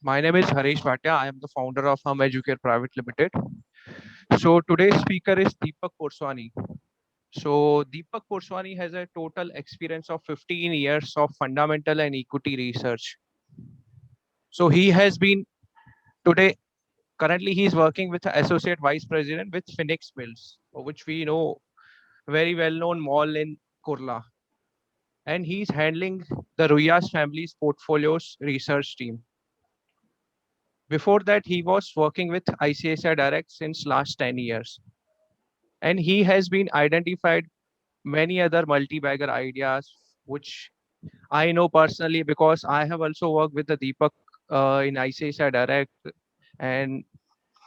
My name is Harish Bhatia. I am the founder of Hum Educare Private Limited. So today's speaker is Deepak Porswani. So Deepak Porswani has a total experience of 15 years of fundamental and equity research. So he has been today currently he is working with associate vice president with Phoenix Mills, which we know very well known mall in Kurla, and he's handling the Ruyas family's portfolios research team. Before that, he was working with ICICI Direct since last 10 years. And he has been identified many other multi-bagger ideas, which I know personally because I have also worked with the Deepak in ICICI Direct, and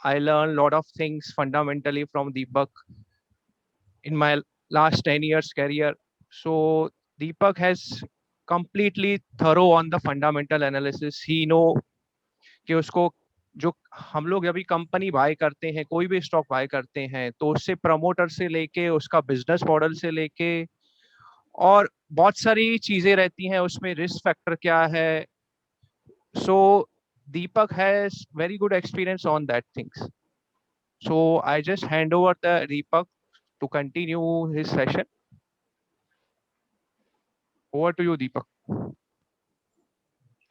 I learned a lot of things fundamentally from Deepak in my last 10 years career. So Deepak has completely thorough on the fundamental analysis. He know कि उसको जो हम लोग अभी company by करते हैं, कोई भी स्टॉक बाय करते हैं, तो उससे प्रमोटर से लेके उसका बिजनेस मॉडल से लेके और बहुत सारी चीजें रहती हैं उसमें, रिस्क फैक्टर क्या है. So Deepak has very good experience on that things. So I just hand over the Deepak to continue his session. Over to you, Deepak.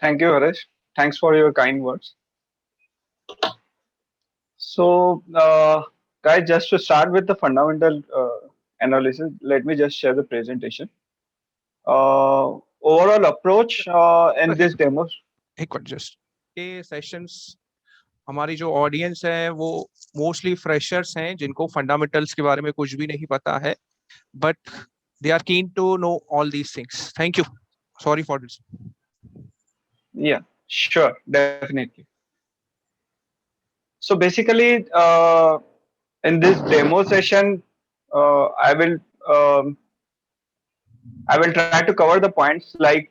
Thank you, Harish. Thanks for your kind words. So, guys, just to start with the fundamental analysis, let me just share the presentation. Overall approach in this demo. एक minute just. ये sessions हमारी जो audience है वो mostly freshers हैं जिनको fundamentals के बारे में कुछ भी नहीं पता है, but they are keen to know all these things. Thank you. Sorry for this. Yeah, sure, definitely. So basically, in this demo session, uh, I will um, I will try to cover the points like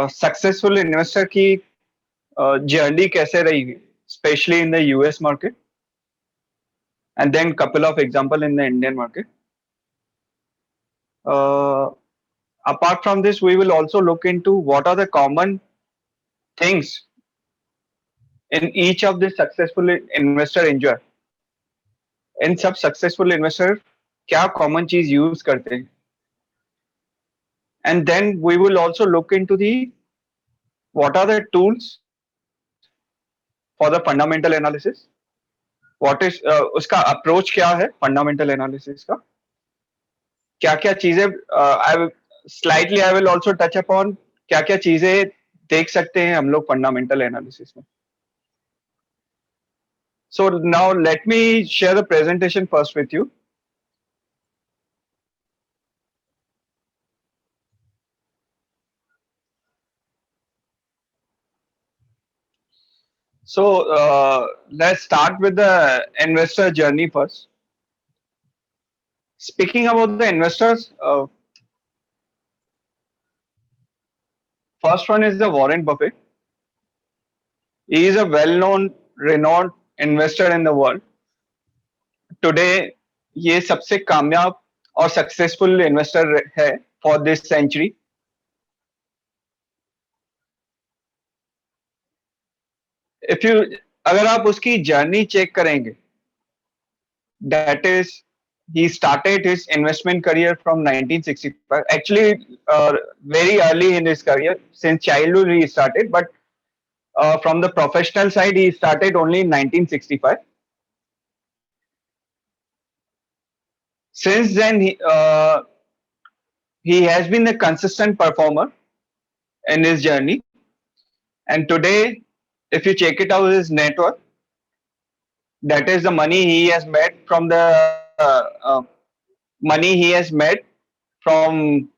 successful investor की journey कैसे रही, especially in the US market, and then couple of example in the Indian market. Uh, Apart from this, we will also look into what are the common things in each of the successful investor enjoy. इन सब successful investor क्या common चीज use करते हैं, and then we will also look into the what are the tools for the fundamental analysis. What is उसका approach क्या है fundamental analysis का, क्या क्या चीजें I will also touch upon क्या क्या चीजें देख सकते हैं हम लोग fundamental analysis में. So now let me share the presentation first with you. So let's start with the investor journey first. Speaking about the investors, first one is the Warren Buffett. He is a well-known, renowned investor in the world. Today, ये सबसे कामयाब और successful investor है for this century. If you अगर आप उसकी journey check करेंगे, that is he started his investment career from 1965. Actually, very early in his career, since childhood he started, but from the professional side, he started only in 1965. Since then, he has been a consistent performer in his journey. And today, if you check it out, his net worth, that is the money he has made from the money he has made from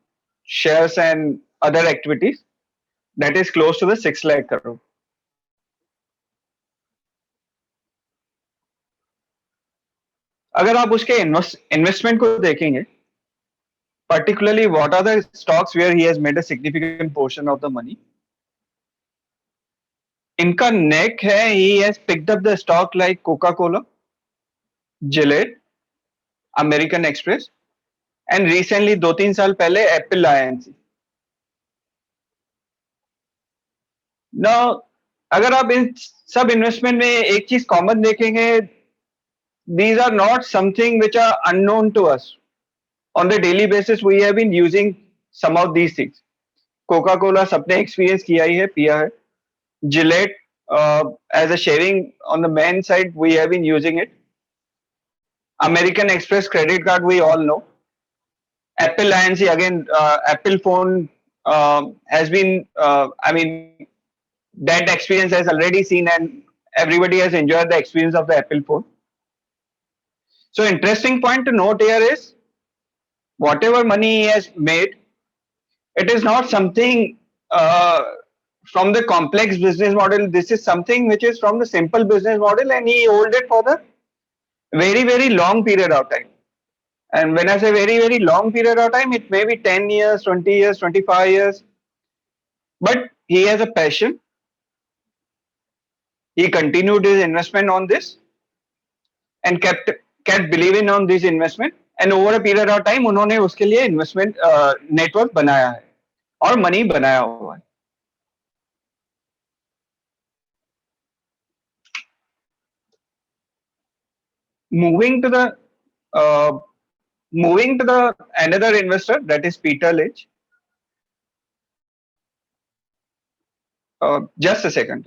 shares and other activities, that is close to the 6 lakh crore. अगर आप उसके investment को देखेंगे, particularly what are the stocks where he has made a significant portion of the money, इनका नेक है, he has picked up the stock like Coca-Cola, Gillette, American Express, and recently 2-3 साल पहले Apple INC. Now अगर आप इन सब investment में एक चीज कॉमन देखेंगे, these are not something which are unknown to us. On the daily basis we have been using some of these things. Coca Cola सबने एक्सपीरियंस किया ही है, पिया है. Gillette, as a shaving on the men side, we have been using it. American Express credit card, we all know. Apple INC, again, Apple phone has been, I mean, that experience has already seen, and everybody has enjoyed the experience of the Apple phone. So interesting point to note here is, whatever money he has made, it is not something from the complex business model. This is something which is from the simple business model, and he hold it for the very long period of time. And when I say very long period of time, it may be 10 years, 20 years, 25 years. But he has a passion. He continued his investment on this and kept believing on this investment. And over a period of time, उन्होंने उसके लिए investment network बनाया है और money बनाया हुआ है. Moving to the uh, another investor, that is Peter Lynch. Just a second.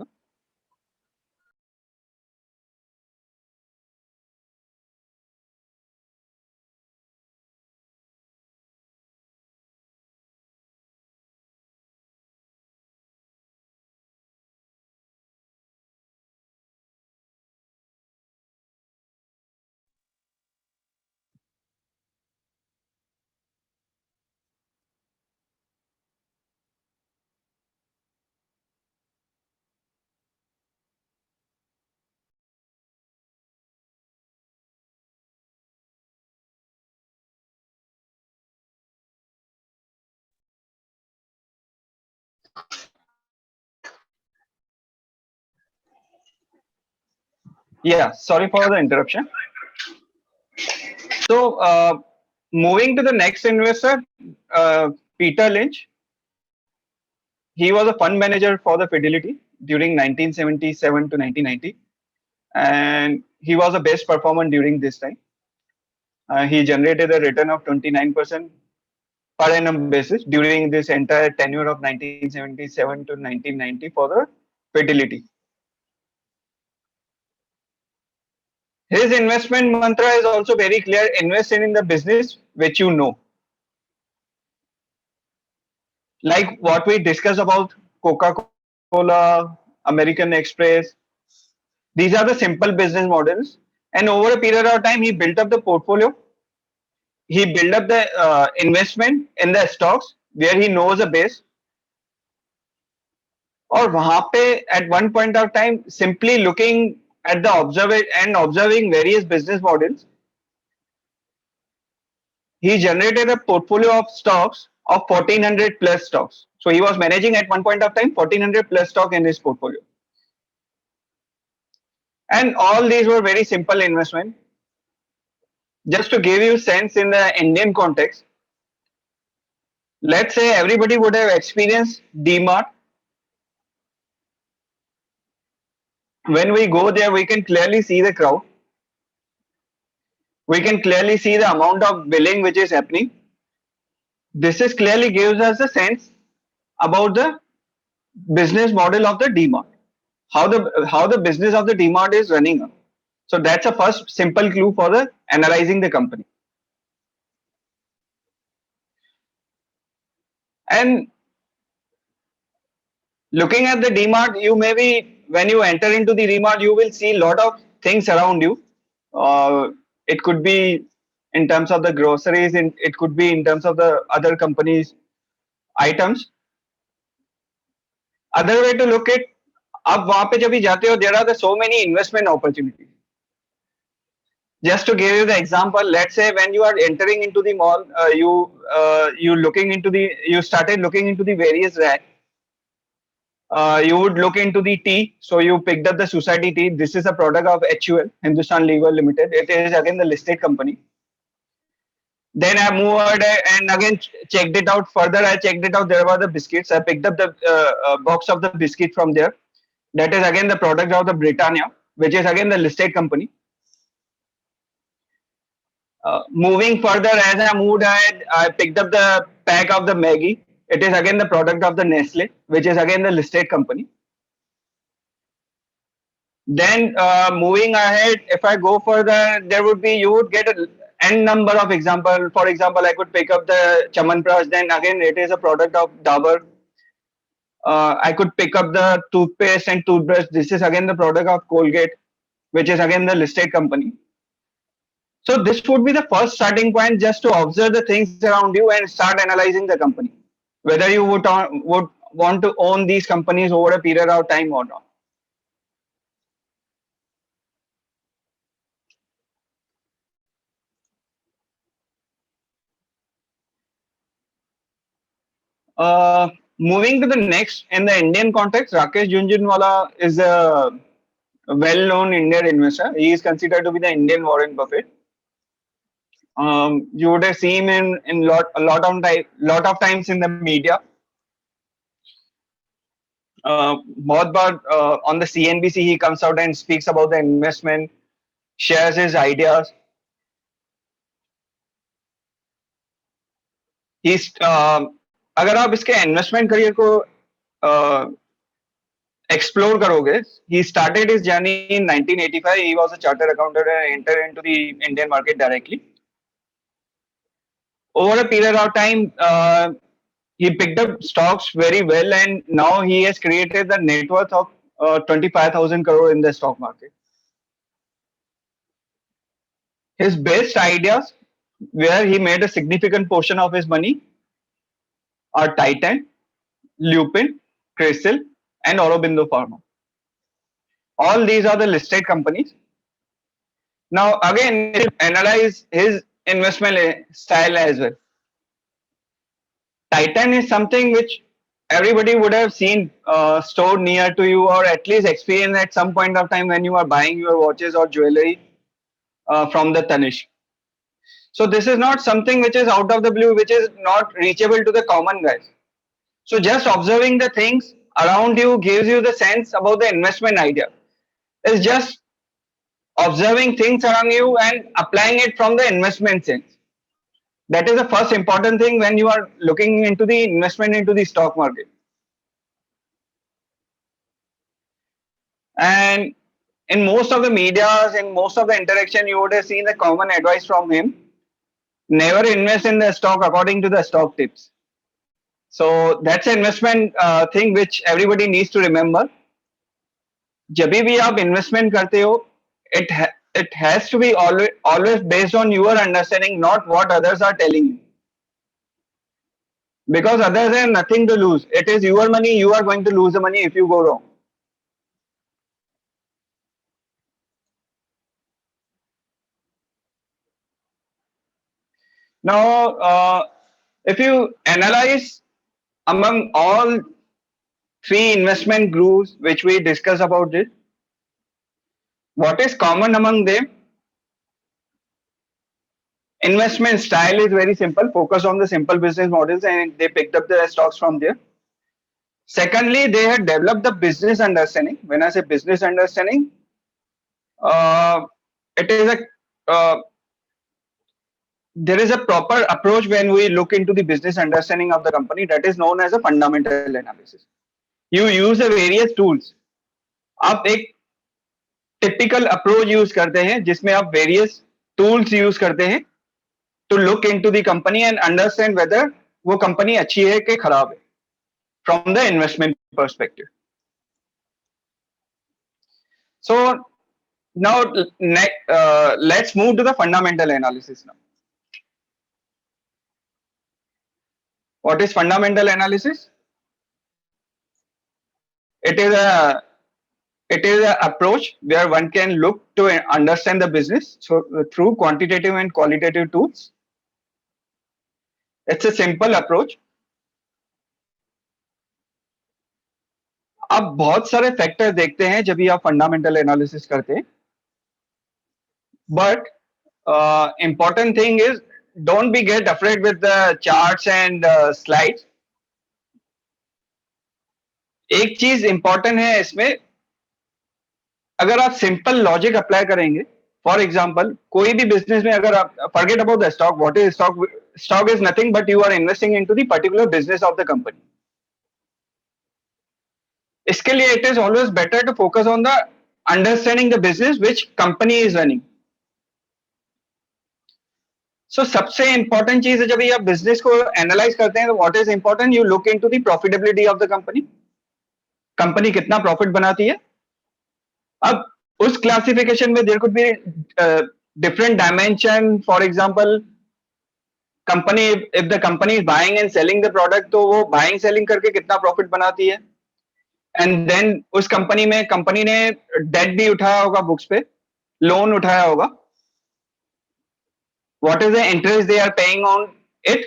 Yeah, sorry for the interruption. So, moving to the next investor, Peter Lynch. He was a fund manager for the Fidelity during 1977 to 1990, and he was the best performer during this time. He generated a return of 29% per annum basis during this entire tenure of 1977 to 1990 for the Fidelity. His investment mantra is also very clear: invest in the business which you know. Like what we discussed about Coca-Cola, American Express, these are the simple business models. And over a period of time, he built up the portfolio. He built up the investment in the stocks where he knows the base. और वहां पे at one point of time, simply looking at the observing various business models, he generated a portfolio of stocks of 1400 plus stocks. So he was managing at one point of time 1400 plus stock in his portfolio. And all these were very simple investment. Just to give you sense in the Indian context, let's say everybody would have experienced DMart. When we go there, we can clearly see the crowd. We can clearly see the amount of billing which is happening. This is clearly gives us a sense about the business model of the DMart, how the business of the DMart is running up. So that's a first simple clue for the analyzing the company. And looking at the DMart, you may be, when you enter into the DMart, you will see a lot of things around you. It could be in terms of the groceries, and it could be in terms of the other companies' items. Other way to look at, आप वहां पे जब भी जाते हो, there are so many investment opportunities. Just to give you the example, let's say when you are entering into the mall, you started looking into the various racks. You would look into the tea, so you picked up the Society tea. This is a product of HUL, Hindustan Lever Limited. It is again the listed company. Then I moved and again checked it out further. I checked it out. There were the biscuits. I picked up the box of the biscuit from there. That is again the product of the Britannia, which is again the listed company. Moving further, as I moved ahead, I picked up the pack of the Maggie. It is again the product of the Nestle, which is again the listed company. Then moving ahead, if I go further, there would be, you would get a n number of example. For example, I could pick up the Chamanprash. Then again, it is a product of Dabur. I could pick up the toothpaste and toothbrush. This is again the product of Colgate, which is again the listed company. So this would be the first starting point, just to observe the things around you and start analyzing the company, whether you would want to own these companies over a period of time or not. Moving to the next, in the Indian context, Rakesh Jhunjhunwala is a well-known Indian investor. He is considered to be the Indian Warren Buffett. You would have seen him in lot of times in the media. बहुत बार on the CNBC he comes out and speaks about the investment, shares his ideas. He's अगर आप इसके investment career को explore करोगे, he started his journey in 1985. He was a chartered accountant and entered into the Indian market directly. Over a period of time, he picked up stocks very well, and now he has created the net worth of 25,000 crore in the stock market. His best ideas, where he made a significant portion of his money, are Titan, Lupin, Crisil, and Aurobindo Pharma. All these are the listed companies. Now, again, analyze his investment style as well. Titan is something which everybody would have seen stored near to you, or at least experienced at some point of time when you are buying your watches or jewelry from the Tanishq. So this is not something which is out of the blue, which is not reachable to the common guys. So just observing the things around you gives you the sense about the investment idea. It's just observing things around you and applying it from the investment sense. That is the first important thing when you are looking into the investment into the stock market. And in most of the medias, in most of the interaction, you would have seen the common advice from him: never invest in the stock according to the stock tips. So that's an investment thing which everybody needs to remember. जब भी आप investment करते हो, it has to be always based on your understanding, not what others are telling you. Because others have nothing to lose. It is your money. You are going to lose the money if you go wrong. Now, if you analyze among all three investment groups which we discuss about it, what is common among them? Investment style is very simple, focus on the simple business models, and they picked up their stocks from there. Secondly, they had developed the business understanding. When I say business understanding, it is there is a proper approach when we look into the business understanding of the company, that is known as a fundamental analysis. You use the various tools. आप एक typical approach use करते हैं जिसमें आप various tools use करते हैं to look into the company and understand whether वो company अच्छी है कि खराब है from the investment perspective. So now let's move to the fundamental analysis now. What is fundamental analysis? It is an approach where one can look to understand the business through quantitative and qualitative tools. It's a simple approach. आप बहुत सारे factor देखते हैं जब भी आप fundamental analysis करते हैं, but important thing is don't be get afraid with the charts and slides. एक चीज important है इसमें, अगर आप सिंपल लॉजिक अप्लाई करेंगे, फॉर एग्जाम्पल कोई भी बिजनेस में अगर आप forget about the stock, what is stock? Stock is nothing but you are investing into the particular business of the company. इसके लिए it is always better to focus on the understanding the business which company is running. So सबसे important चीज है जब ये आप business को analyse करते हैं तो what is important, you look into the profitability of the company. Company कितना प्रॉफिट बनाती है. अब उस क्लासिफिकेशन में there could be different dimension. For example company, if the company is buying and selling the product, तो वो buying selling करके कितना प्रॉफिट बनाती है. एंड देन उस कंपनी में कंपनी ने डेट भी उठाया होगा, बुक्स पे लोन उठाया होगा. What is the interest they are paying on it,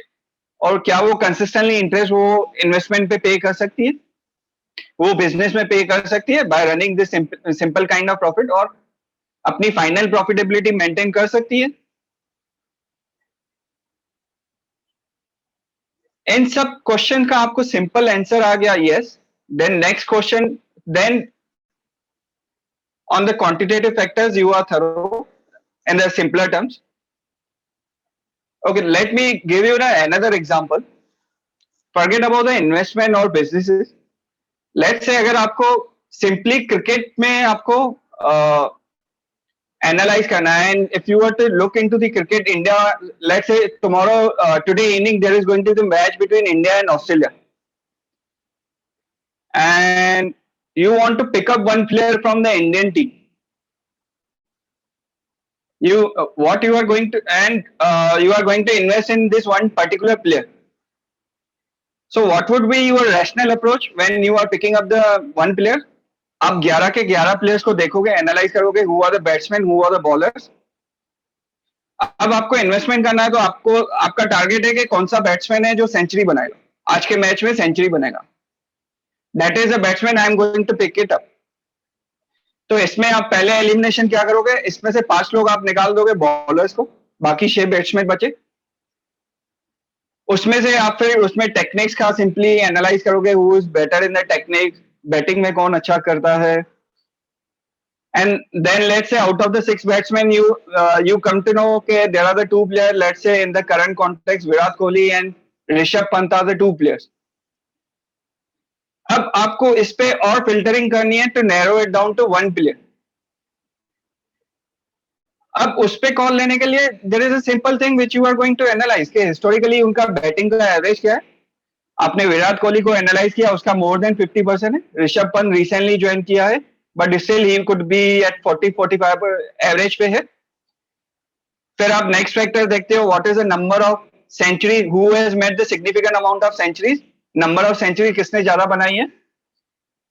और क्या वो कंसिस्टेंटली इंटरेस्ट वो इन्वेस्टमेंट पे पे कर सकती है, वो बिजनेस में पे कर सकती है bye running this simple kind of profit, और अपनी फाइनल प्रॉफिटेबिलिटी मेंटेन कर सकती है. इन सब क्वेश्चन का आपको सिंपल आंसर आ गया yes, then next question, then on the quantitative factors you are thorough in the simpler terms. Okay, let me give you another example. Forget about the investment or businesses. Let's say अगर आपको simply cricket में आपको analyze करना है, and if you were to look into the cricket India, let's say tomorrow, today evening there is going to be the match between India and Australia, and you want to pick up one player from the Indian team. You what you are going to, and you are going to invest in this one particular player. So what would be your rational approach when you are picking up the one player? आप 11 के 11 players को देखोगे, analyse करोगे, who are the batsmen, who are the bowlers. अब आपको investment करना है तो आपको आपका टारगेट है कि कौन सा बैट्समैन है जो सेंचुरी बनाएगा, आज के मैच में सेंचुरी बनेगा. That is a batsman I am going to pick it up. तो इसमें आप पहले एलिमिनेशन क्या करोगे, इसमें से 5 लोग आप निकाल दोगे बॉलर्स को, बाकी 6 बैट्समैन बचे. उसमें से आप फिर उसमें टेक्निक्स का सिंपली एनालाइज करोगे, who is better in the techniques, batting में कौन अच्छा करता है. And then let's say out of the 6 batsman you come to know okay there are the 2 players, let's say in the current context Virat Kohli and Rishabh Pant are the 2 players. अब आपको इस पे और filtering करनी है to narrow it down to 1 player. अब उस पे कॉल लेने के लिए there is a simple thing which you are going to analyse के हिस्टोरिकली उनका बैटिंग का एवरेज क्या है. आपने विराट कोहली को एनालाइज किया, उसका मोर देन 50% है. ऋषभ पंत रिसेंटली ज्वाइन किया है but still he could be at 40-45 average पे है. फिर आप नेक्स्ट फैक्टर देखते हो, what is the number of century, who has made the significant amount of centuries, number of century किसने ज्यादा बनाई है.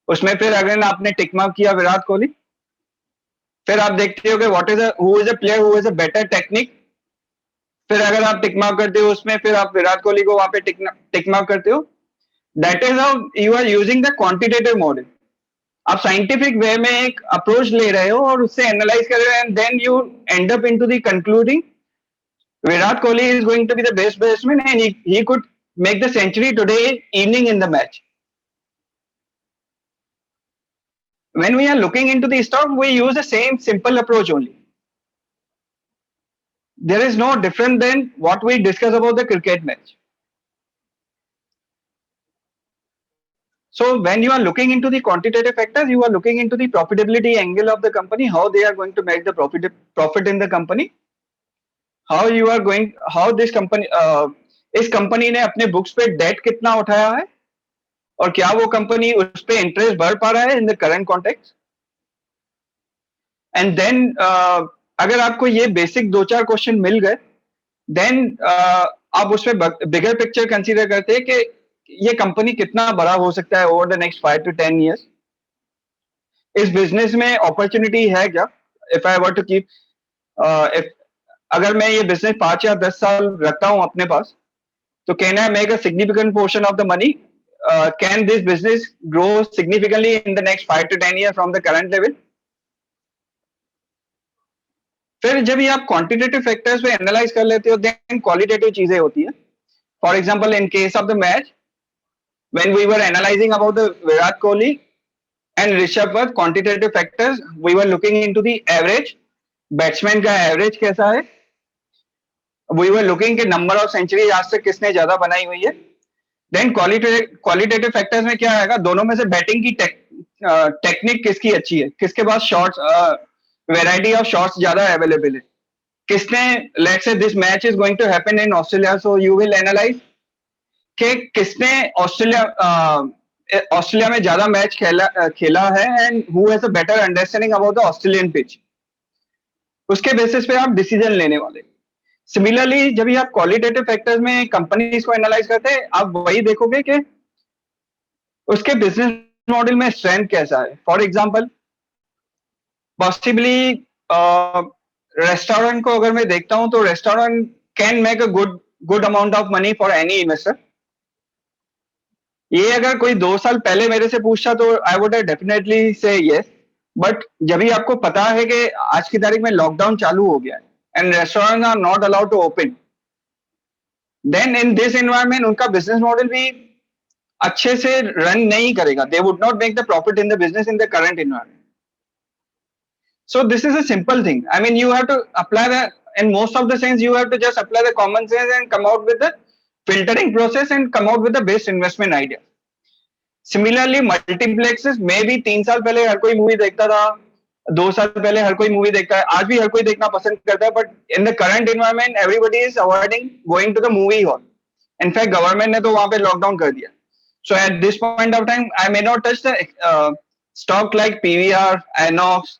उसमें फिर अगर आपने टिक मार्क किया विराट कोहली. फिर आप देखते हो कि what is who is a player who is a better technique. फिर अगर आप टिक मार्क करते हो उसमें, फिर आप विराट कोहली को वहां पे टिक मार्क करते हो. That is how you are using the quantitative model. आप साइंटिफिक वे में एक अप्रोच ले रहे हो और उससे एनालाइज कर रहे हो, and then you end up into the concluding Virat Kohli is going to be the best batsman and he could make the century today evening in the match. When we are looking into the stock, we use the same simple approach only. There is no different than what we discuss about the cricket match. So when you are looking into the quantitative factors, you are looking into the profitability angle of the company, how they are going to make the profit in the company, how you are going, how this company इस company ने अपने books पे date कितना उठाया है, और क्या वो कंपनी उस पे इंटरेस्ट भर पा रहा है in the current context. And then अगर आपको ये बेसिक 2-4 क्वेश्चन मिल गए, देन आप उसमें बिगर पिक्चर कंसीडर करते हैं कि ये कंपनी कितना बड़ा हो सकता है over the next 5 to 10 years. इस बिजनेस में अपॉर्चुनिटी है क्या. If I were to keep, अगर मैं ये बिजनेस 5 या 10 साल रखता हूं अपने पास, तो can I make a significant portion of the money. Can this business grow significantly in the next 5 to 10 years from the current level. फिर जब ये आप क्वांटिटेटिव फैक्टर्स पे एनालाइज कर लेते हो, देन क्वालिटेटिव चीजें होती है. For example in case of the match, when we were analysing about the Virat Kohli and Rishabh Pant quantitative factors we were looking into the average, batsman का एवरेज कैसा है, वी वर लुकिंग के नंबर ऑफ सेंचुरी आज तक किसने ज्यादा बनाई हुई है। देन क्वालिटेटिव फैक्टर्स में क्या आएगा, दोनों में से बैटिंग की टेक्निक किसकी अच्छी है, किसके पास शॉट्स वेराइटी ऑफ शॉट्स ज्यादा अवेलेबल है, किसने, let's say this match is going to happen in Australia, so you will analyse कि किसने ऑस्ट्रेलिया में ज्यादा मैच खेला है and who has a better understanding about the Australian pitch, उसके बेसिस पे आप डिसीजन लेने वाले। सिमिलरली जब भी आप क्वालिटेटिव फैक्टर्स में कंपनीज को एनालाइज करते हैं, आप वही देखोगे कि उसके बिजनेस मॉडल में स्ट्रेंथ कैसा है। फॉर एग्जांपल पॉसिबली रेस्टोरेंट को अगर मैं देखता हूं तो restaurant can make a good amount of money for any investor. ये अगर कोई 2 साल पहले मेरे से पूछता तो आई वुड डेफिनेटली से यस, बट जब भी आपको पता है कि आज की तारीख में लॉकडाउन चालू हो गया है and restaurant are not allowed to open, then in this environment उनका बिजनेस मॉडल भी अच्छे से रन नहीं करेगा, they would not make the profit in the business in the current environment. So this is a simple thing. I mean, you have to apply the, in most of the sense, you have to just apply the common sense and come out with the filtering process and come out with the best investment idea. Similarly, multiplexes में भी 3 साल पहले हर कोई movie देखता था, 2 साल पहले हर कोई मूवी देखता है, आज भी हर कोई देखना पसंद करता है, but in the current environment everybody is avoiding going to the movie hall. In fact government ने तो वहां पे लॉकडाउन कर दिया। So at this point of time I may not touch the stock like PVR, INOX,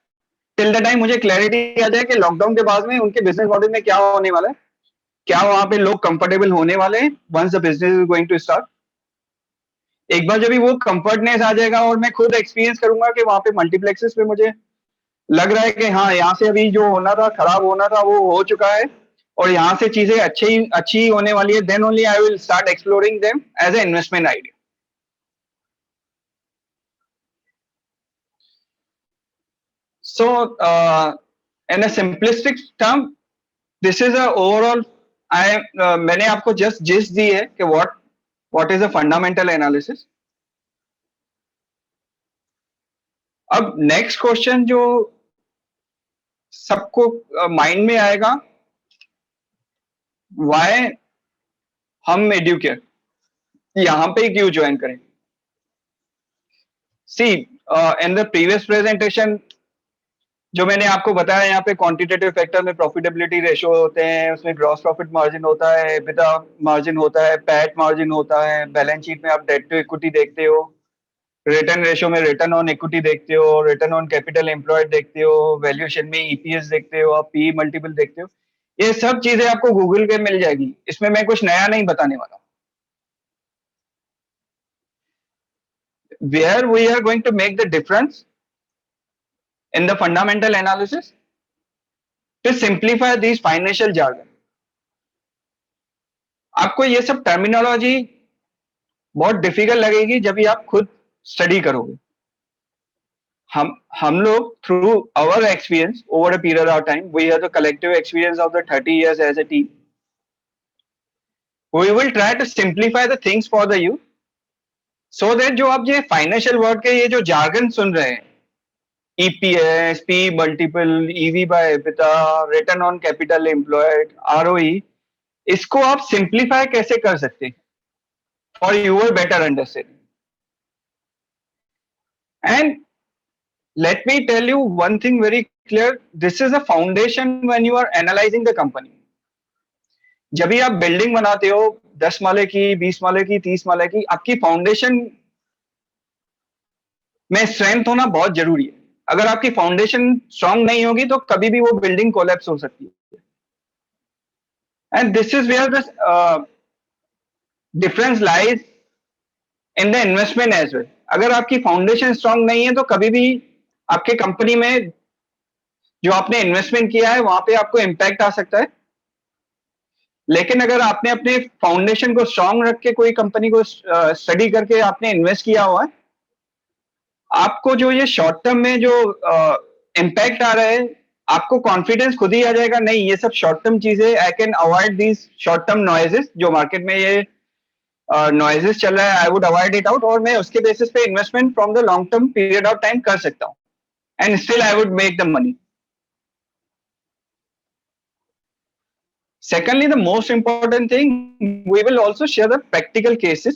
till the time मुझे clarity आ जाए कि लॉकडाउन के बाद में उनके बिजनेस मॉडल में क्या होने वाला है, क्या वहां पे लोग कंफर्टेबल होने वाले हैं once the business is going to start. एक बार जब भी वो कंफर्टनेस आ जाएगा और मैं खुद एक्सपीरियंस करूंगा कि वहां पे मल्टीप्लेक्सेस पे मुझे लग रहा है कि हाँ यहाँ से अभी जो होना था, खराब होना था, वो हो चुका है और यहाँ से चीजें अच्छी होने वाली है, then only I will start exploring them as a investment idea. So, in a simplistic term, this is a overall. मैंने आपको just gist दी है कि what is a fundamental analysis. अब next question जो सबको माइंड में आएगा, why हम एड्यूकेट यहाँ पे क्यों ज्वाइन करें। See, in the previous presentation जो मैंने आपको बताया, यहाँ पे क्वांटिटेटिव फैक्टर में प्रॉफिटेबिलिटी रेशियो होते हैं, उसमें ग्रॉस प्रॉफिट मार्जिन होता है, एबिटा मार्जिन होता है, पैट मार्जिन होता है, बैलेंस शीट में आप डेट टू इक्विटी देखते हो, रिटर्न रेशियो में रिटर्न ऑन इक्विटी देखते हो, रिटर्न ऑन कैपिटल एम्प्लॉयड देखते हो, वैल्यूएशन में ईपीएस देखते हो, आप पी मल्टीपल देखते हो। ये सब चीजें आपको गूगल पे मिल जाएगी, इसमें मैं कुछ नया नहीं बताने वाला। Where we are going to make the difference in the fundamental analysis to simplify these financial jargon. आपको ये सब टर्मिनोलॉजी बहुत डिफिकल्ट लगेगी जब भी आप खुद स्टडी करोगे। हम लोग through our experience over a period of time, we have the collective experience of the 30 years as a team, we will try to simplify the things for the youth, so that जो आप ये financial word के ये जो jargon सुन रहे हैं, EPS, P multiple, EV by EBITDA, return on capital employed, ROE, इसको आप सिंप्लीफाई कैसे कर सकते हैं for your better understanding. And let me tell you one thing very clear, this is a foundation when you are analyzing the company. जब भी आप building बनाते हो 10 माले की, 20 माले की, 30 माले की, आपकी फाउंडेशन में स्ट्रेंथ होना बहुत जरूरी है। अगर आपकी फाउंडेशन स्ट्रांग नहीं होगी तो कभी भी वो बिल्डिंग कोलैप्स हो सकती है। And this is where the difference lies in the investment as well. अगर आपकी फाउंडेशन स्ट्रांग नहीं है तो कभी भी आपके कंपनी में जो आपने इन्वेस्टमेंट किया है वहां पे आपको इम्पैक्ट आ सकता है। लेकिन अगर आपने अपने फाउंडेशन को स्ट्रांग रख के कोई कंपनी को स्टडी करके आपने इन्वेस्ट किया हुआ है, आपको जो ये शॉर्ट टर्म में जो इम्पैक्ट आ रहा है, आपको कॉन्फिडेंस खुद ही आ जाएगा, नहीं ये सब शॉर्ट टर्म चीजें, I can avoid these short term noises जो मार्केट में ये नॉइजेस चल रहा है, I would avoid it out, और मैं उसके बेसिस पे investment from the long term period of time कर सकता हूँ, and still I would make the money. Secondly, the most important thing, we will also share the practical cases,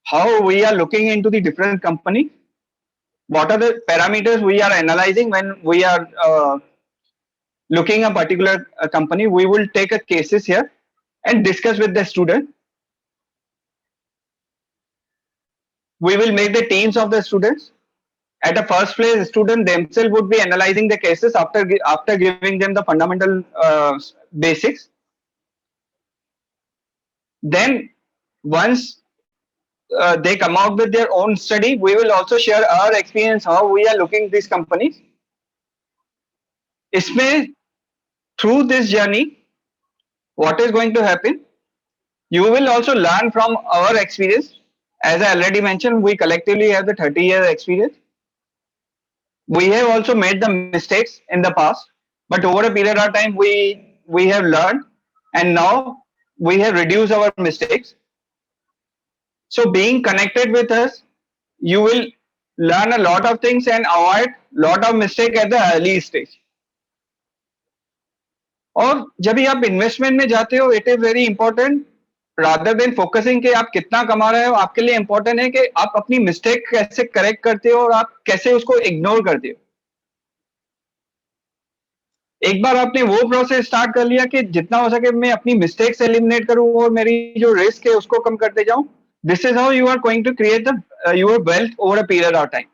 how we are looking into the different company, what are the parameters we are analyzing when we are looking a particular company. We will take a cases here and discuss with the student. We will make the teams of the students. At the first place, student themselves would be analyzing the cases after giving them the fundamental basics. Then once they come out with their own study, we will also share our experience, how we are looking these companies. इसमें through this journey, what is going to happen? You will also learn from our experience. As I already mentioned, we collectively have the 30-year experience. We have also made the mistakes in the past, but over a period of time, we have learned, and now we have reduced our mistakes. So being connected with us, you will learn a lot of things and avoid lot of mistake at the early stage. और जब भी आप investment में जाते हो, it is very important, rather than focusing कि आप कितना कमा रहे हो, आपके लिए इंपॉर्टेंट है कि आप अपनी मिस्टेक कैसे करेक्ट करते हो और आप कैसे उसको इग्नोर करते हो. एक बार आपने वो प्रोसेस स्टार्ट कर लिया कि जितना हो सके मैं अपनी मिस्टेक से एलिमिनेट करूं और मेरी जो रिस्क है उसको कम करते जाऊं, this is how you are going to create the your wealth over a period of time,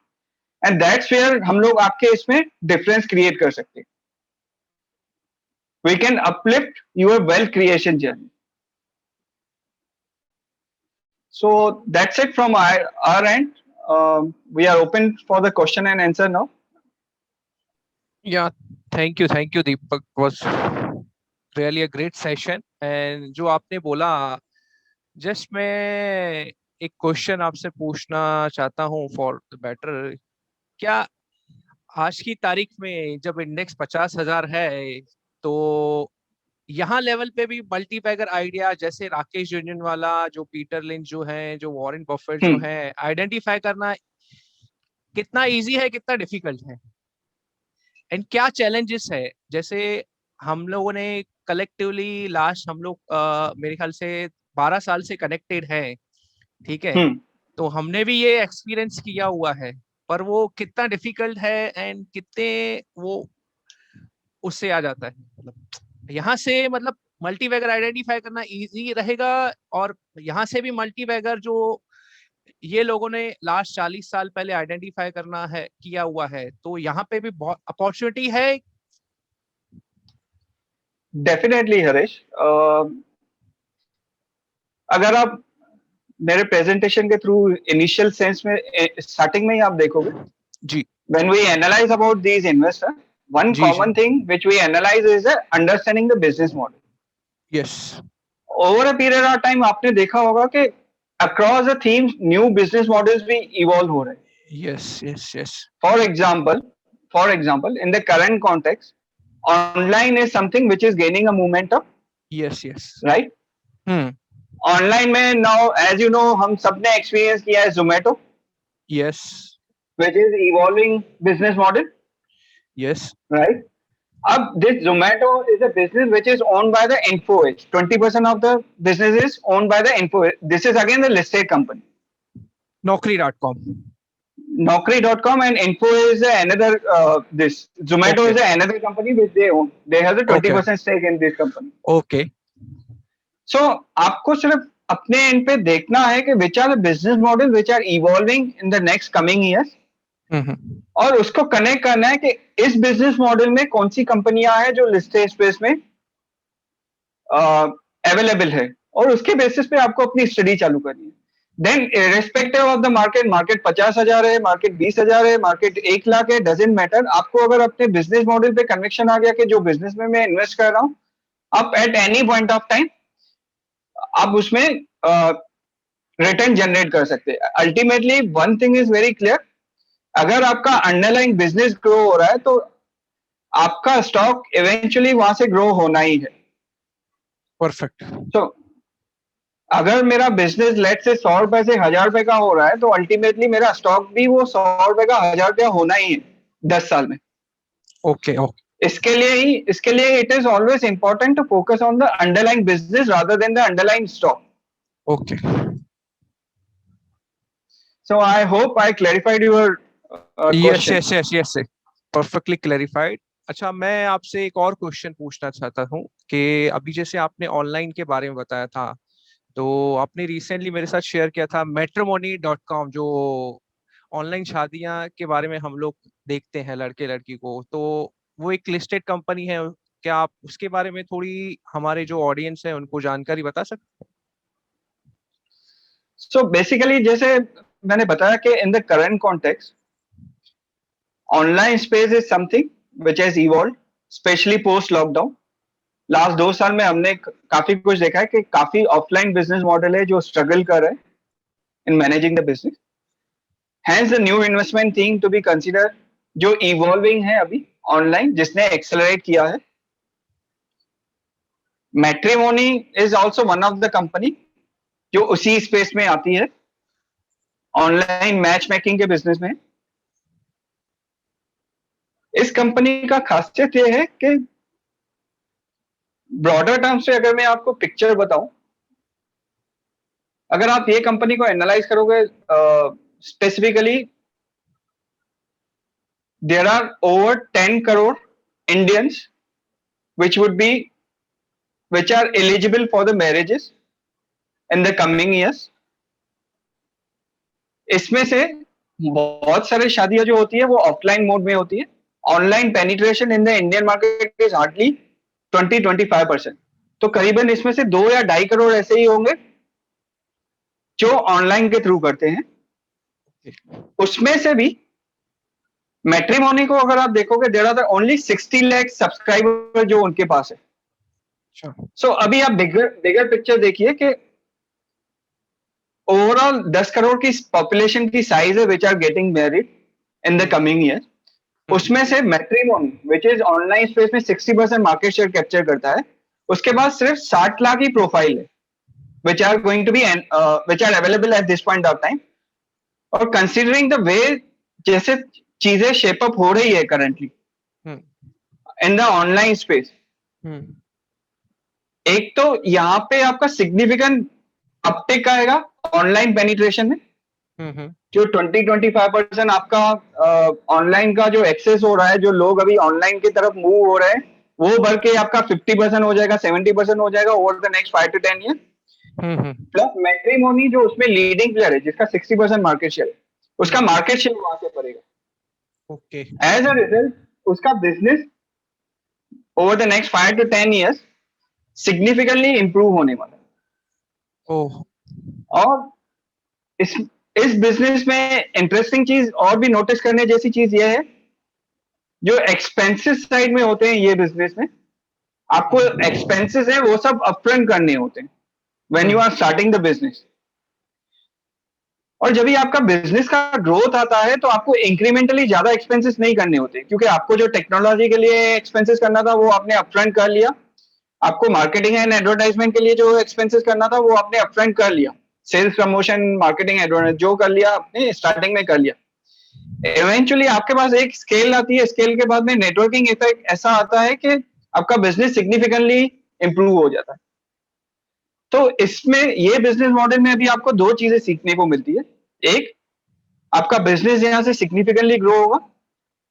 and that's where हम लोग आपके इसमें डिफरेंस क्रिएट कर सकते हैं. We can uplift your wealth creation journey. So that's it from our end. We are open for the question and answer now. Yeah, thank you, Deepak. Was really a great session. And जो आपने बोला, just मैं एक question आपसे पूछना चाहता हूँ for the better. क्या आज की तारीख में जब इंडेक्स 50,000 है, तो यहाँ लेवल पे भी मल्टी बैगर आइडिया जैसे राकेश झुनझुनवाला, जो पीटर लिंच जो है, जो वॉरेन बफेट जो है, आइडेंटिफाई करना कितना इजी है, कितना डिफिकल्ट है, एंड क्या चैलेंजेस है? जैसे हम लोगों ने कलेक्टिवली लास्ट हम लोग मेरे ख्याल से 12 साल से कनेक्टेड है, ठीक है, तो हमने भी ये एक्सपीरियंस किया हुआ है, पर वो कितना डिफिकल्ट है एंड कितने वो उससे आ जाता है, मतलब यहाँ से, मतलब मल्टी बैगर आइडेंटिफाई करना इजी रहेगा, और यहाँ से भी मल्टी बैगर जो ये लोगों ने लास्ट 40 साल पहले आइडेंटिफाई करना है, किया हुआ है, तो यहाँ पे भी बहुत अपॉर्चुनिटी है. डेफिनेटली हरीश, अगर आप मेरे प्रेजेंटेशन के थ्रू इनिशियल सेंस में स्टार्टिंग में ही आप देखोगे जी, when we analyze about these investors, one जी, common thing which we analyze is understanding the business model. Yes, Over a period of time आपने देखा होगा कि across the themes new business models भी evolve हो रहे हैं. Yes, yes, yes. For example, in the current context, online is something which is gaining a momentum. Yes, yes. Right? Online में now, as you know, हम सबने experience किया है Zomato. Yes. Which is evolving business model. Yes. Right? This Zomato is a business which is owned by the Info Edge. 20% of the business is owned by the Info Edge. This is again the listed company. Naukri.com. Naukri.com and Info is another. This Zomato is another company which they own. They have the 20% stake in this company. Okay. So आपको सिर्फ अपने इन पे देखना है कि which are the business models which are evolving in the next coming years. और उसको connect करना है कि इस बिजनेस मॉडल में कौन सी कंपनियां हैं जो लिस्टेड स्पेस में अवेलेबल है, और उसके बेसिस पे आपको अपनी स्टडी चालू करनी है. Then respective of the market 50,000 है, मार्केट 20,000 है, मार्केट 1 लाख है, डजेंट मैटर. आपको अगर अपने बिजनेस मॉडल पे कन्विक्शन आ गया कि जो बिजनेस में मैं इन्वेस्ट कर रहा हूँ, आप at any point of time आप उसमें रिटर्न जनरेट कर सकते हैं. Ultimately one thing is very clear, अगर आपका अंडरलाइन बिजनेस ग्रो हो रहा है तो आपका स्टॉक इवेंचुअली वहां से ग्रो होना ही है. परफेक्ट. So अगर मेरा बिजनेस लेट से 100 रुपए से 1000 रुपए का हो रहा है तो अल्टीमेटली मेरा स्टॉक भी वो 100 रुपए का 1000 रुपया होना ही है 10 साल में। ओके ओके इसके लिए it is always important to focus on the underlying business rather than the underlying stock. Okay. So I hope I clarified your yes question. Yes yes yes, perfectly clarified. अच्छा, मैं आपसे एक और question पूछना चाहता हूँ कि अभी जैसे आपने ऑनलाइन के बारे में बताया था, तो आपने रिसेंटली मेरे साथ शेयर किया था matrimony.com, जो ऑनलाइन शादियां के बारे में हम लोग देखते हैं लड़के लड़की को, तो वो एक लिस्टेड कंपनी है। क्या आप उसके बारे में थोड़ी हमारे जो ऑडियंस है उनको जानकारी बता सकते सो बेसिकली जैसे मैंने बताया कि इन the current context online space is something which has evolve specially post lockdown. Last 2 साल में हमने काफी कुछ देखा है कि काफी ऑफलाइन बिजनेस मॉडल है जो स्ट्रगल कर रहे हैं in managing the business. Hence the new investment thing to be consider जो इवॉल्विंग है अभी ऑनलाइन जिसने एक्सेलरेट किया है। Matrimony is also one of the company जो उसी स्पेस में आती है, ऑनलाइन मैच मेकिंग के बिजनेस में। इस कंपनी का खासियत यह है कि ब्रॉडर टर्म से अगर मैं आपको पिक्चर बताऊं, अगर आप ये कंपनी को एनालाइज करोगे specifically, there are over 10 crore Indians which would be which are eligible for the marriages in the coming years। इसमें से बहुत सारी शादियां जो होती है वो ऑफलाइन मोड में होती है। Online penetration in the Indian market is hardly 20-25%। तो करीबन इसमें से 2 या 2.5 करोड़ ऐसे ही होंगे जो ऑनलाइन के थ्रू करते हैं। हैं? उसमें से भी मैट्रिमोनी को अगर आप देखोगे, there are only 60 lakh subscriber जो उनके पास है। अच्छा। सो अभी आप बिगर बिगर पिक्चर देखिए कि ओवरऑल 10 करोड़ की पॉपुलेशन की साइज है which are getting married in the coming year. उसमें से matrimony which is online space में 60% मार्केट शेयर कैप्चर करता है। उसके बाद सिर्फ 60 लाख ही प्रोफाइल है which are going to be which are available at this point of time. और कंसिडरिंग द वे जैसे चीजें शेप अप हो रही है currently in the online space, एक तो यहाँ पे आपका सिग्निफिकेंट अपटेक आएगा ऑनलाइन पेनिट्रेशन में। जो 20-25% आपका ऑनलाइन का जो एक्सेस हो रहा है, जो लोग अभी ऑनलाइन की तरफ मूव हो रहे हैं, वो बढ़ के आपका 50% हो जाएगा, 70% हो जाएगा over the next 5 to 10 year. Plus matrimony जो उसमें लीडिंग प्लेयर है जिसका 60% मार्केट शेयर है, उसका मार्केट शेयर वहां से पड़ेगा। ओके। एज अ रिजल्ट उसका business over the next 5 to 10 years significantly improve होने वाला है। ओह। और इस बिजनेस में इंटरेस्टिंग चीज और भी नोटिस करने जैसी चीज ये है, जो एक्सपेंसेस साइड में होते हैं ये बिजनेस में, आपको एक्सपेंसेस है वो सब अपफ्रंट करने होते हैं when you are starting the business. और जब भी आपका बिजनेस का ग्रोथ आता है तो आपको इंक्रीमेंटली ज्यादा एक्सपेंसेस नहीं करने होते, क्योंकि आपको जो टेक्नोलॉजी के लिए एक्सपेंसेस करना था वो आपने अपफ्रंट कर लिया। आपको मार्केटिंग एंड एडवर्टाइजमेंट के लिए जो एक्सपेंसेस करना था वो आपने अपफ्रंट कर लिया। सेल्स प्रमोशन मार्केटिंग एडवर्टाइजमेंट जो कर लिया आपने स्टार्टिंग में कर लिया। इवेंचुअली आपके पास एक स्केल आती है, स्केल के बाद में नेटवर्किंग इफेक्ट ऐसा आता है कि आपका बिजनेस सिग्निफिकेंटली इंप्रूव हो जाता है। तो इसमें ये बिजनेस मॉडल में अभी आपको दो चीजें सीखने को मिलती है। एक, आपका बिजनेस यहां से सिग्निफिकेंटली ग्रो होगा।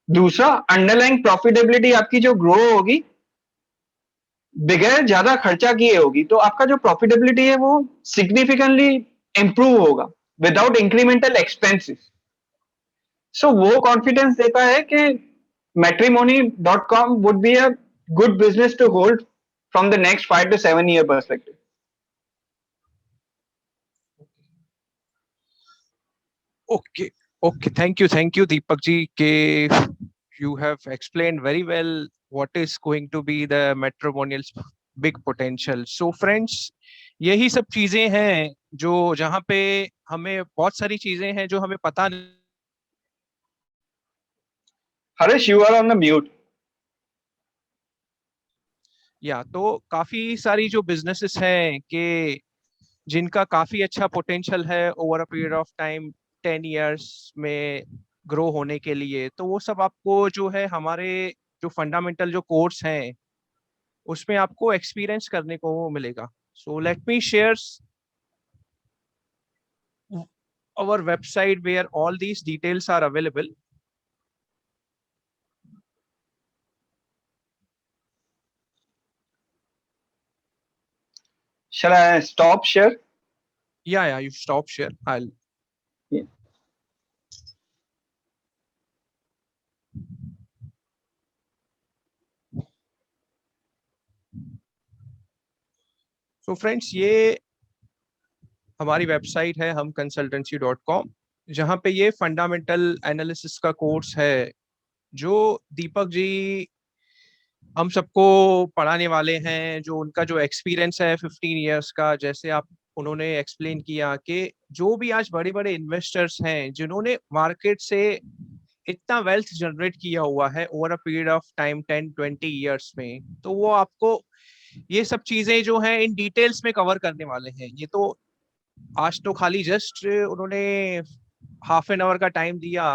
दूसरा, अंडरलाइंग प्रॉफिटेबिलिटी आपकी जो ग्रो होगी बगैर ज्यादा खर्चा किए होगी, तो आपका जो प्रॉफिटेबिलिटी है वो सिग्निफिकेंटली इंप्रूव होगा विदाउट इंक्रीमेंटल एक्सपेंसेस। सो वो कॉन्फिडेंस देता है कि matrimony.com would be a good business to hold from the next 5 to 7 year perspective। Okay okay, thank you Deepak ji के you have explained very well what is going to be the matrimonial's big potential. So friends, यही सब चीजें हैं जो जहाँ पे हमें बहुत सारी चीजें हैं जो हमें पता नहीं। Harish, you are on the mute. या तो काफी सारी जो बिजनेसेस हैं कि जिनका काफी अच्छा पोटेंशियल है over a period of time 10 years में ग्रो होने के लिए। तो वो सब आपको जो है हमारे जो फंडामेंटल जो कोर्स हैं उसमें आपको एक्सपीरियंस करने को मिलेगा। So let me share our website where all these details are available. Shall I stop share? Yeah, you stop share. I'll. Yeah. So friends, ये हमारी वेबसाइट है humconsultancy.com, जहाँ पे ये फंडामेंटल एनालिसिस का कोर्स है जो दीपक जी हम सबको पढ़ाने वाले हैं। जो उनका जो एक्सपीरियंस है 15 years का, जैसे आप उन्होंने एक्सप्लेन किया कि जो भी आज बड़े बड़े इन्वेस्टर्स हैं जिन्होंने मार्केट से इतना वेल्थ जनरेट किया हुआ है over a period of time 10-20 years में, तो वो आपको ये सब चीजें जो हैं इन डिटेल्स में कवर करने वाले हैं। ये तो आज तो खाली जस्ट उन्होंने ½ an hour का टाइम दिया,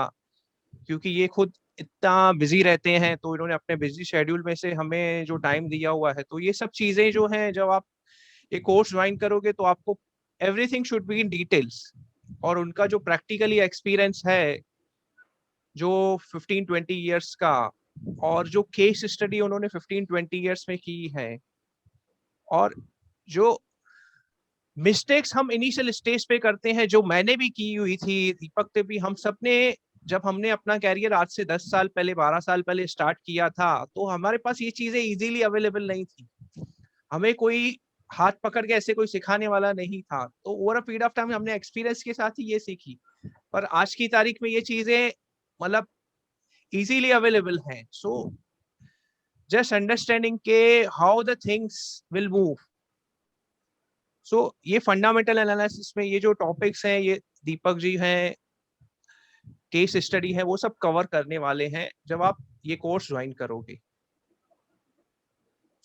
क्योंकि ये खुद इतना बिजी रहते हैं, तो इन्होंने अपने बिजी शेड्यूल में से हमें जो टाइम दिया हुआ है। तो ये सब चीजें जो हैं जब आप ये कोर्स ज्वाइन करोगे तो आपको everything should be in details. और उनका जो प्रैक्टिकली एक्सपीरियंस है जो 15-20 years का, और जो केस स्टडी उन्होंने 15-20 years में की है, और जो मिस्टेक्स हम इनिशियल स्टेज पे करते हैं जो मैंने भी की हुई थी, दीपक ने भी, हम सब ने, जब हमने अपना कैरियर आज से 10 साल पहले 12 साल पहले स्टार्ट किया था तो हमारे पास ये चीजें इजीली अवेलेबल नहीं थी। हमें कोई हाथ पकड़ के ऐसे कोई सिखाने वाला नहीं था। तो over a period of time हमने एक्सपीरियंस के साथ ही ये सीखी। पर आज की तारीख में ये चीजें मतलब इजीली अवेलेबल हैं। सो जस्ट अंडरस्टैंडिंग के how the things will move. So ये फंडामेंटल एनालिसिस में ये जो टॉपिक्स हैं, ये दीपक जी हैं, केस स्टडी है, वो सब कवर करने वाले हैं जब आप ये कोर्स ज्वाइन करोगे।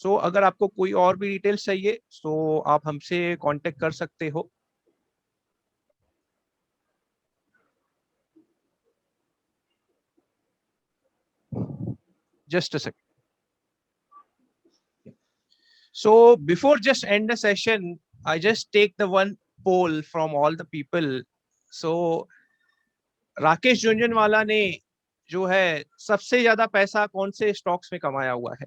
सो अगर आपको कोई और भी डिटेल्स चाहिए तो आप हमसे कांटेक्ट कर सकते हो। Just a second. So before just end the session, I just take the one poll from all the people. So Rakesh Jhunjhunwala ने जो है सबसे ज्यादा पैसा कौन से स्टॉक्स में कमाया हुआ है?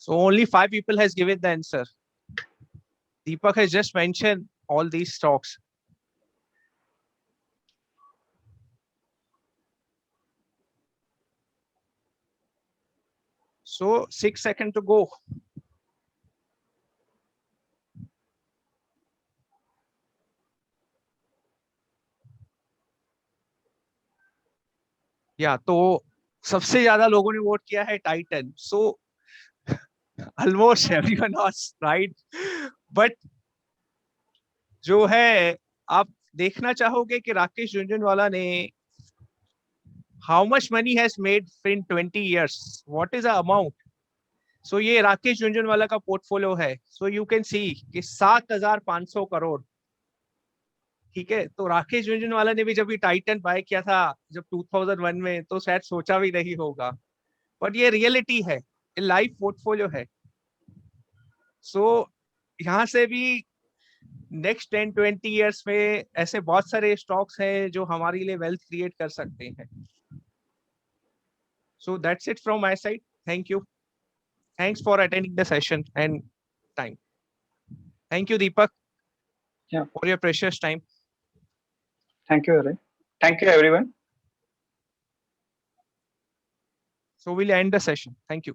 So only 5 people has given the answer. Deepak has just mentioned all these stocks. So 6 seconds to go. या तो सबसे ज्यादा लोगों ने वोट किया है Titan. So almost everyone was right, but जो है आप देखना चाहोगे कि राकेश झुनझुनवाला ने how much money has made in 20 years, what is the amount. So ये राकेश झुनझुनवाला का पोर्टफोलियो है। सो यू कैन सी कि 7,500 करोड़। ठीक है, तो राकेश झुनझुनवाला ने भी जब ये टाइटन बाय किया था जब 2001 में, तो शायद सोचा भी नहीं होगा, बट ये रियलिटी है, ये लाइव पोर्टफोलियो है। सो यहाँ से भी नेक्स्ट 10-20 years में ऐसे बहुत सारे स्टॉक्स हैं जो हमारे लिए वेल्थ क्रिएट कर सकते हैं। So that's it from my side. Thank you, thanks for attending the session and time. Thank you Deepak for your precious time. Thank you, Aray. Thank you, everyone. So we'll end the session. Thank you.